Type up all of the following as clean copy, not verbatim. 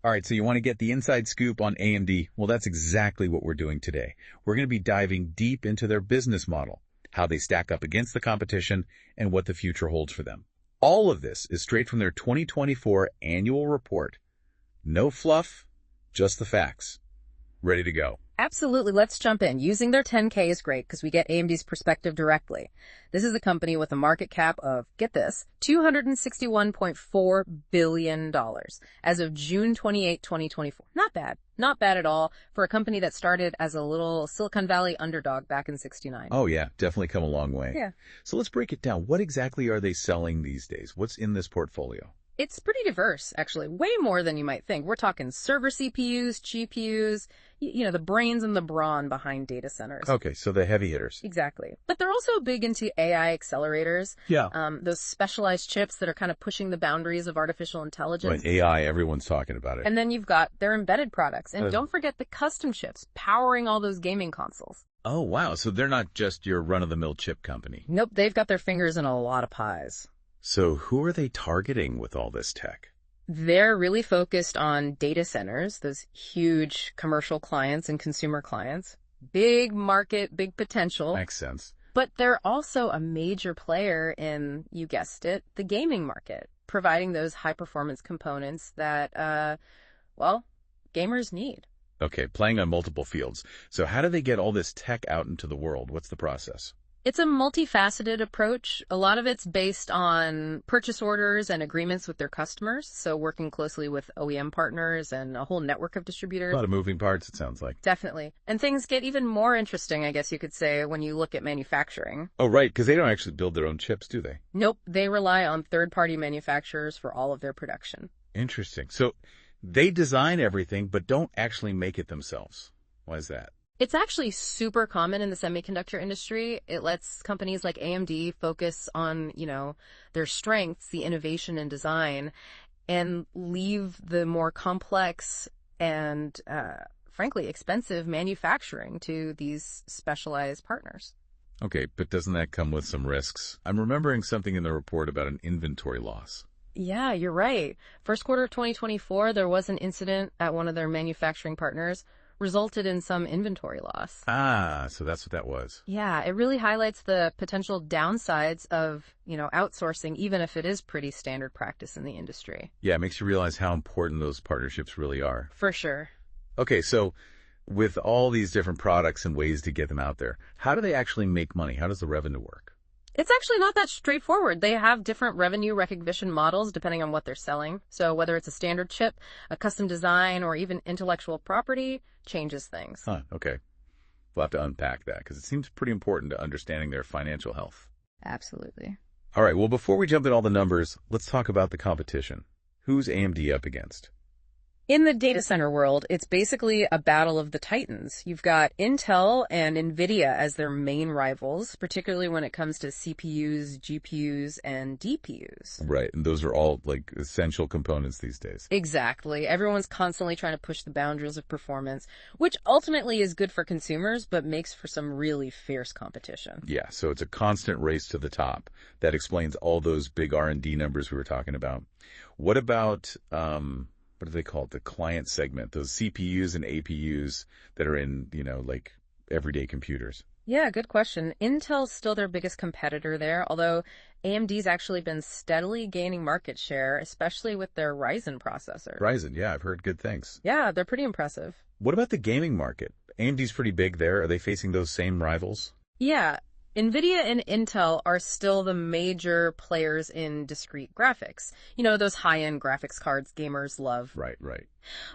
All right, so you want to get the inside scoop on AMD? Well, that's exactly what we're doing today. We're going to be diving deep into their business model, how they stack up against the competition, and what the future holds for them. All of this is straight from their 2024 annual report. No fluff, just the facts. Ready to go. Absolutely. Let's jump in. Using their 10K is great because we get AMD's perspective directly. This is a company with a market cap of, get this, $261.4 billion as of June 28, 2024. Not bad. Not bad at all for a company that started as a little Silicon Valley underdog back in '69. Oh, yeah. Definitely come a long way. Yeah. So let's break it down. What exactly are they selling these days? What's in this portfolio? It's pretty diverse, actually, way more than you might think. We're talking server CPUs, GPUs, the brains and the brawn behind data centers. Okay, so the heavy hitters. Exactly. But they're also big into AI accelerators. Yeah. Those specialized chips that are kind of pushing the boundaries of artificial intelligence. Right, AI, everyone's talking about it. And then you've got their embedded products. And don't forget the custom chips powering all those gaming consoles. Oh, wow. So they're not just your run-of-the-mill chip company. Nope, they've got their fingers in a lot of pies. So who are they targeting with all this tech? They're really focused on data centers, those huge commercial clients and consumer clients. Big market, big potential. Makes sense. But they're also a major player in, you guessed it, the gaming market, providing those high-performance components that, gamers need. Okay, playing on multiple fields. So how do they get all this tech out into the world? What's the process? It's a multifaceted approach. A lot of it's based on purchase orders and agreements with their customers, so working closely with OEM partners and a whole network of distributors. A lot of moving parts, it sounds like. Definitely. And things get even more interesting, I guess you could say, when you look at manufacturing. Oh, right, because they don't actually build their own chips, do they? Nope, they rely on third-party manufacturers for all of their production. Interesting. So they design everything, but don't actually make it themselves. Why is that? It's actually super common in the semiconductor industry. It lets companies like AMD focus on, their strengths, the innovation and design, and leave the more complex and, frankly, expensive manufacturing to these specialized partners. Okay, but doesn't that come with some risks? I'm remembering something in the report about an inventory loss. Yeah, you're right. First quarter of 2024, there was an incident at one of their manufacturing partners, resulted in some inventory loss. Ah, so that's what that was. Yeah, it really highlights the potential downsides of, outsourcing, even if it is pretty standard practice in the industry. Yeah, it makes you realize how important those partnerships really are. For sure. Okay, so with all these different products and ways to get them out there, how do they actually make money? How does the revenue work? It's actually not that straightforward. They have different revenue recognition models depending on what they're selling. So whether it's a standard chip, a custom design, or even intellectual property, changes things. Huh, okay. We'll have to unpack that because it seems pretty important to understanding their financial health. Absolutely. All right, well, before we jump into all the numbers, let's talk about the competition. Who's AMD up against? In the data center world, it's basically a battle of the titans. You've got Intel and NVIDIA as their main rivals, particularly when it comes to CPUs, GPUs, and DPUs. Right, and those are all, essential components these days. Exactly. Everyone's constantly trying to push the boundaries of performance, which ultimately is good for consumers, but makes for some really fierce competition. Yeah, so it's a constant race to the top. That explains all those big R&D numbers we were talking about. What about... what do they call it? The client segment, those CPUs and APUs that are in, everyday computers. Yeah, good question. Intel's still their biggest competitor there, although AMD's actually been steadily gaining market share, especially with their Ryzen processor. Ryzen, yeah, I've heard good things. Yeah, they're pretty impressive. What about the gaming market? AMD's pretty big there. Are they facing those same rivals? Yeah. NVIDIA and Intel are still the major players in discrete graphics. Those high-end graphics cards gamers love. Right.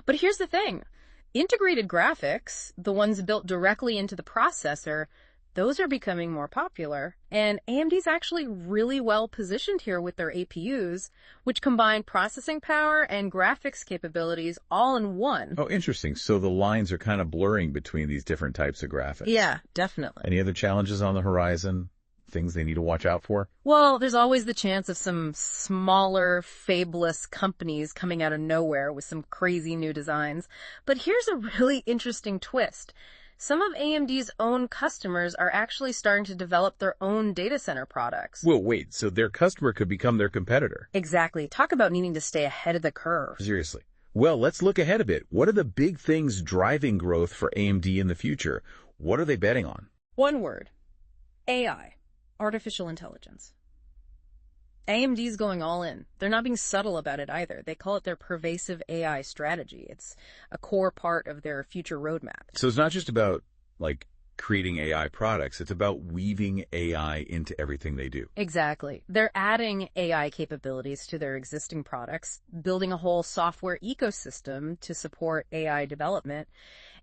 But here's the thing. Integrated graphics, the ones built directly into the processor, those are becoming more popular. And AMD's actually really well positioned here with their APUs, which combine processing power and graphics capabilities all in one. Oh, interesting. So the lines are kind of blurring between these different types of graphics. Yeah, definitely. Any other challenges on the horizon? Things they need to watch out for? Well, there's always the chance of some smaller, fabulous companies coming out of nowhere with some crazy new designs. But here's a really interesting twist. Some of AMD's own customers are actually starting to develop their own data center products. Well, wait, so their customer could become their competitor? Exactly. Talk about needing to stay ahead of the curve. Seriously. Well, let's look ahead a bit. What are the big things driving growth for AMD in the future? What are they betting on? One word. AI. Artificial intelligence. AMD's going all in. They're not being subtle about it either. They call it their pervasive AI strategy. It's a core part of their future roadmap. So it's not just about, creating AI products. It's about weaving AI into everything they do. Exactly. They're adding AI capabilities to their existing products, building a whole software ecosystem to support AI development,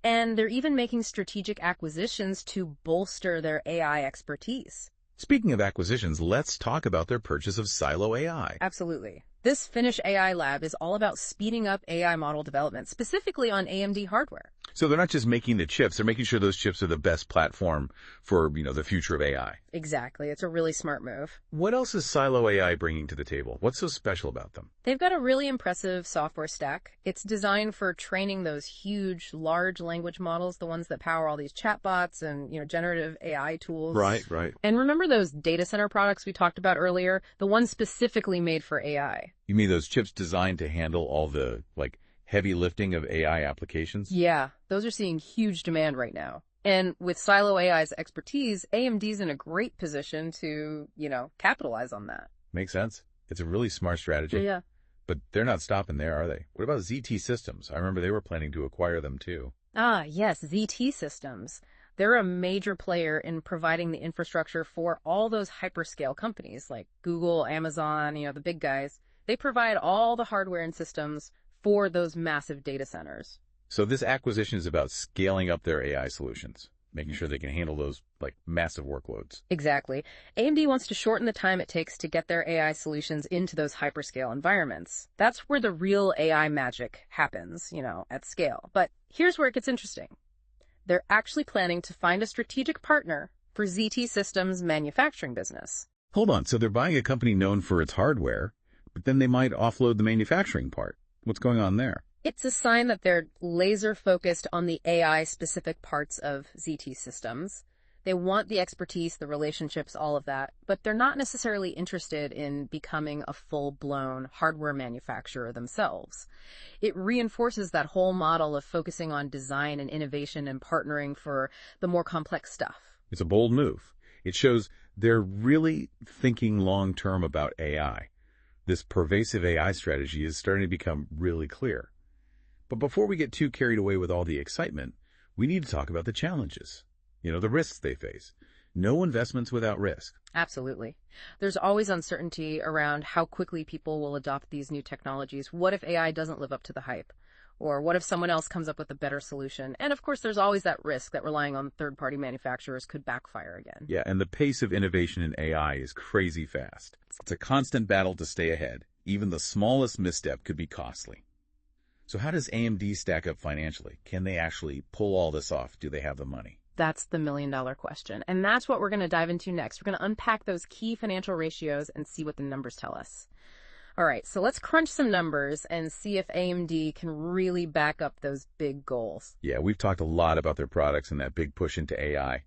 and they're even making strategic acquisitions to bolster their AI expertise. Speaking of acquisitions, let's talk about their purchase of Silo AI. Absolutely. This Finnish AI lab is all about speeding up AI model development, specifically on AMD hardware. So they're not just making the chips, they're making sure those chips are the best platform for, the future of AI. Exactly. It's a really smart move. What else is Silo AI bringing to the table? What's so special about them? They've got a really impressive software stack. It's designed for training those huge, large language models, the ones that power all these chatbots and, generative AI tools. Right. And remember those data center products we talked about earlier? The ones specifically made for AI. You mean those chips designed to handle all the, heavy lifting of AI applications? Yeah, those are seeing huge demand right now. And with Silo AI's expertise, AMD's in a great position to, capitalize on that. Makes sense. It's a really smart strategy. Yeah. But they're not stopping there, are they? What about ZT Systems? I remember they were planning to acquire them too. Ah, yes, ZT Systems. They're a major player in providing the infrastructure for all those hyperscale companies like Google, Amazon, the big guys. They provide all the hardware and systems for those massive data centers. So this acquisition is about scaling up their AI solutions, making sure they can handle those, massive workloads. Exactly. AMD wants to shorten the time it takes to get their AI solutions into those hyperscale environments. That's where the real AI magic happens, at scale. But here's where it gets interesting. They're actually planning to find a strategic partner for ZT Systems' manufacturing business. Hold on, so they're buying a company known for its hardware, but then they might offload the manufacturing part. What's going on there? It's a sign that they're laser-focused on the AI-specific parts of ZT Systems. They want the expertise, the relationships, all of that, but they're not necessarily interested in becoming a full-blown hardware manufacturer themselves. It reinforces that whole model of focusing on design and innovation and partnering for the more complex stuff. It's a bold move. It shows they're really thinking long-term about AI. This pervasive AI strategy is starting to become really clear. But before we get too carried away with all the excitement, we need to talk about the challenges. The risks they face. No investments without risk. Absolutely. There's always uncertainty around how quickly people will adopt these new technologies. What if AI doesn't live up to the hype? Or what if someone else comes up with a better solution? And of course, there's always that risk that relying on third-party manufacturers could backfire again. Yeah, and the pace of innovation in AI is crazy fast. It's a constant battle to stay ahead. Even the smallest misstep could be costly. So how does AMD stack up financially? Can they actually pull all this off? Do they have the money? That's the million-dollar question. And that's what we're going to dive into next. We're going to unpack those key financial ratios and see what the numbers tell us. All right, so let's crunch some numbers and see if AMD can really back up those big goals. Yeah, we've talked a lot about their products and that big push into AI.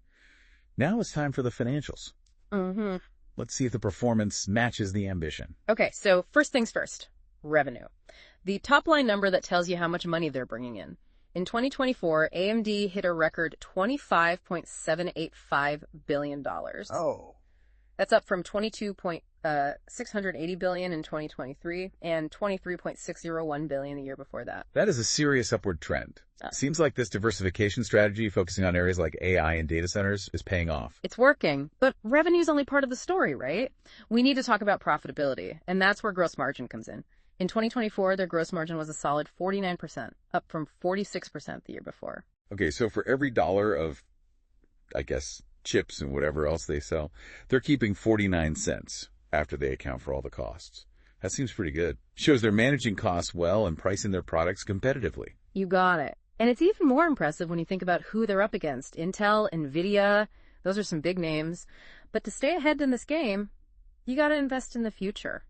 Now it's time for the financials. Mm-hmm. Let's see if the performance matches the ambition. Okay, so first things first, revenue. The top line number that tells you how much money they're bringing in. In 2024, AMD hit a record $25.785 billion. Oh. That's up from $22.680 billion in 2023 and $23.601 billion the year before that. That is a serious upward trend. Seems like this diversification strategy, focusing on areas like AI and data centers, is paying off. It's working, but revenue's only part of the story, right? We need to talk about profitability, and that's where gross margin comes in. In 2024, their gross margin was a solid 49%, up from 46% the year before. Okay, so for every dollar of, chips and whatever else they sell, they're keeping 49 cents after they account for all the costs. That seems pretty good. Shows they're managing costs well and pricing their products competitively. You got it. And it's even more impressive when you think about who they're up against. Intel, NVIDIA, those are some big names. But to stay ahead in this game, you got to invest in the future.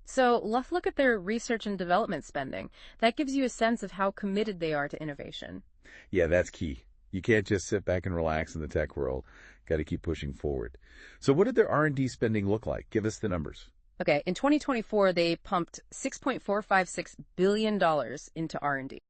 So let's look at their research and development spending. That gives you a sense of how committed they are to innovation. Yeah, that's key. You can't just sit back and relax in the tech world. Got to keep pushing forward. So what did their R&D spending look like? Give us the numbers. Okay, in 2024, they pumped $6.456 billion into R&D.